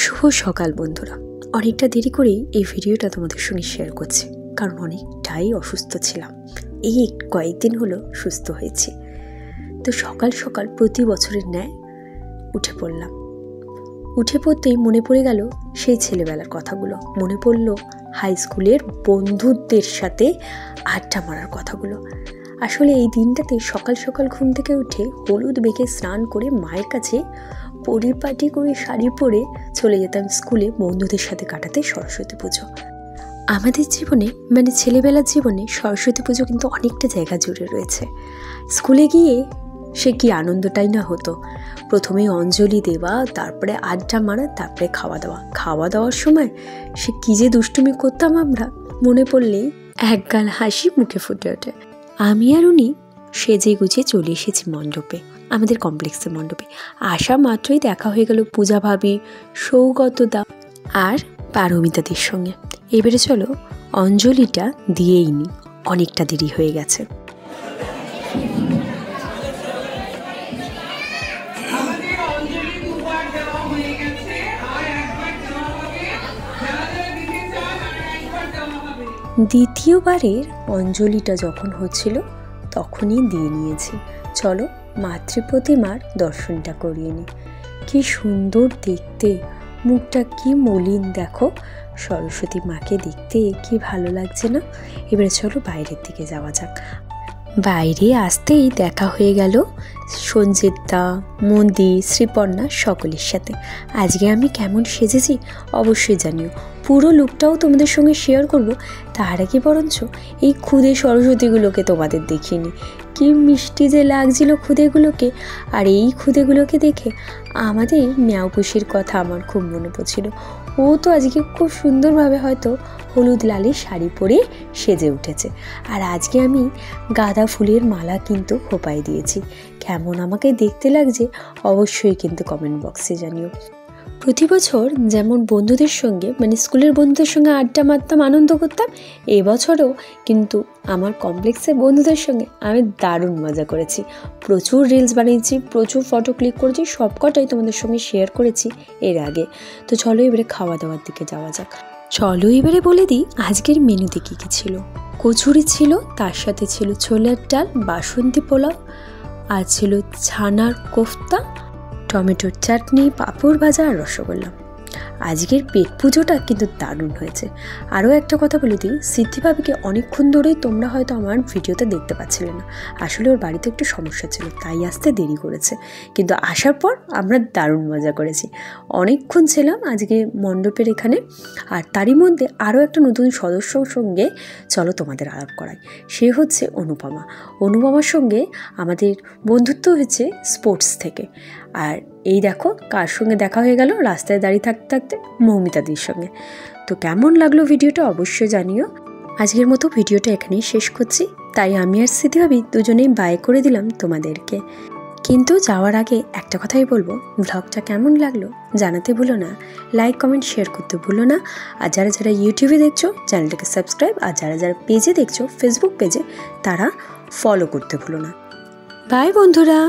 শুভ সকাল বন্ধুরা। অনেকটা দেরি করেই এই ভিডিওটা তোমাদের সঙ্গে শেয়ার করছি, কারণ অনেকটাই অসুস্থ ছিলাম। এই কয়েকদিন হলো সুস্থ হয়েছি। তো সকাল সকাল প্রতি বছরের ন্যায় উঠে পড়লাম। উঠে পড়তেই মনে পড়ে গেল সেই ছেলেবেলার কথাগুলো, মনে পড়ল হাই স্কুলের বন্ধুদের সাথে আড্ডা মারার কথাগুলো। আসলে এই দিনটাতে সকাল সকাল ঘুম থেকে উঠে হলুদ মেখে স্নান করে মায়ের কাছে পরিপাটি করে শাড়ি পরে চলে যেতাম স্কুলে বন্ধুদের সাথে কাটাতে সরস্বতী পুজো। আমাদের জীবনে মানে ছেলেবেলার জীবনে সরস্বতী পুজো কিন্তু অনেকটা জায়গা জুড়ে রয়েছে। স্কুলে গিয়ে সে কি আনন্দটাই না হতো। প্রথমে অঞ্জলি দেওয়া, তারপরে আড্ডা মারা, তারপরে খাওয়া দাওয়ার সময় সে কি যে দুষ্টুমি করতাম আমরা, মনে পড়লেই একগাল হাসি মুখে ফুটে ওঠে। আমি আর উনি সেজে গুছিয়ে চলে এসেছি মণ্ডপে, আমাদের কমপ্লেক্সের মণ্ডপে। আসা মাত্রই দেখা হয়ে গেল পূজা ভাবি, সৌগতদা আর পারমিতাদের সঙ্গে। এবারে চলো অঞ্জলিটা দিয়েই নি, অনেকটা দেরি হয়ে গেছে। দ্বিতীয়বারের অঞ্জলিটা যখন হচ্ছিল তখনই দিয়ে নিয়েছি। চলো মাতৃপ্রতিমার দর্শনটা করিয়ে নি। কি সুন্দর দেখতে, মুখটা কি মলিন দেখো। সরস্বতী মাকে দেখতে কি ভালো লাগছে না? এবারে চলো বাইরের দিকে যাওয়া যাক। বাইরে আসতেই দেখা হয়ে গেল সঞ্জিতা, মন্দি, শ্রীপর্ণা সকলের সাথে। আজকে আমি কেমন সেজেছি অবশ্যই জানিও, পুরো লুকটাও তোমাদের সঙ্গে শেয়ার করব। তার আগে বরঞ্চ এই খুদে সরস্বতীগুলোকে তোমাদের দেখিনি, কি মিষ্টি যে লাগছিল খুদেগুলোকে। আর এই খুদেগুলোকে দেখে আমাদের ন্যাওপুষির কথা আমার খুব মনে পড়ছিল। ও তো আজকে খুব সুন্দরভাবে হয়তো হলুদ লালের শাড়ি পরে সেজে উঠেছে। আর আজকে আমি গাঁদা ফুলের মালা কিন্তু খোপায় দিয়েছি। কেমন আমাকে দেখতে লাগছে অবশ্যই কিন্তু কমেন্ট বক্সে জানিও। প্রতি বছর যেমন বন্ধুদের সঙ্গে মানে স্কুলের বন্ধুদের সঙ্গে আড্ডা মারতাম, আনন্দ করতাম, এবছরও কিন্তু আমার কমপ্লেক্সের বন্ধুদের সঙ্গে আমি দারুণ মজা করেছি। প্রচুর রিলস বানিয়েছি, প্রচুর ফটো ক্লিক করেছি, সবকটাই তোমাদের সঙ্গে শেয়ার করেছি এর আগে। তো চলো এবারে খাওয়া দাওয়ার দিকে যাওয়া যাক। চলো এবারে বলে দিই আজকের মেনুতে কী কী ছিল। কচুরি ছিল, তার সাথে ছিল ছোলার ডাল, বাসন্তী পোলাও, আর ছিল ছানার কোফতা, টমেটোর চাটনি, পাঁপড় ভাজা আর রসগোল্লা। আজকের পেট পুজোটা কিন্তু দারুণ হয়েছে। আরও একটা কথা বলে দিই, সিদ্ধিভাবিকে অনেকক্ষণ ধরেই তোমরা হয়তো আমার ভিডিওতে দেখতে পাচ্ছিলে না। আসলে ওর বাড়িতে একটু সমস্যা ছিল, তাই আসতে দেরি করেছে। কিন্তু আসার পর আমরা দারুণ মজা করেছি, অনেকক্ষণ ছিলাম আজকে মণ্ডপের এখানে। আর তারই মধ্যে আরও একটা নতুন সদস্যর সঙ্গে চলো তোমাদের আলাপ করাই। সে হচ্ছে অনুপমার সঙ্গে আমাদের বন্ধুত্ব হয়েছে স্পোর্টস থেকে। আর এই দেখো কার সঙ্গে দেখা হয়ে গেল রাস্তায় দাঁড়িয়ে থাকতে থাকতে, মৌমিতাদির সঙ্গে। তো কেমন লাগলো ভিডিওটা অবশ্যই জানিও। আজকের মতো ভিডিওটা এখানেই শেষ করছি, তাই আমি আর সিদ্ধিভাবি দুজনেই বাই করে দিলাম তোমাদেরকে। কিন্তু যাওয়ার আগে একটা কথাই বলবো, ব্লগটা কেমন লাগলো জানাতে ভুলো না, লাইক কমেন্ট শেয়ার করতে ভুলো না। আর যারা যারা ইউটিউবে দেখছো চ্যানেলটাকে সাবস্ক্রাইব, আর যারা যারা পেজে দেখছো ফেসবুক পেজে তারা ফলো করতে ভুলো না। বাই বন্ধুরা।